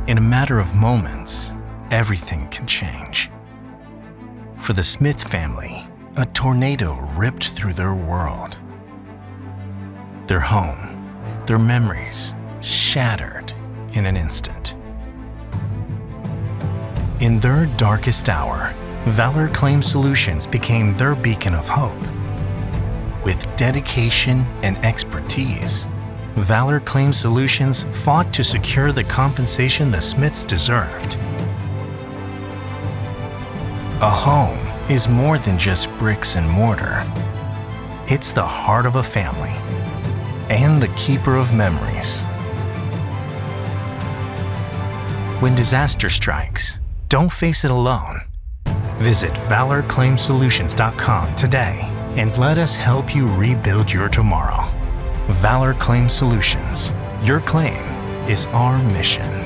In a matter of moments, everything can change. For the Smith family, a tornado ripped through their world. Their home, their memories, shattered in an instant. In their darkest hour, Valor Claims Solutions became their beacon of hope. With dedication and expertise, Valor Claims Solutions fought to secure the compensation the Smiths deserved. A home is more than just bricks and mortar. It's the heart of a family and the keeper of memories. When disaster strikes, don't face it alone. Visit valorclaimsolutions.com today and let us help you rebuild your tomorrow. Valor Claims Solutions. Your claim is our mission.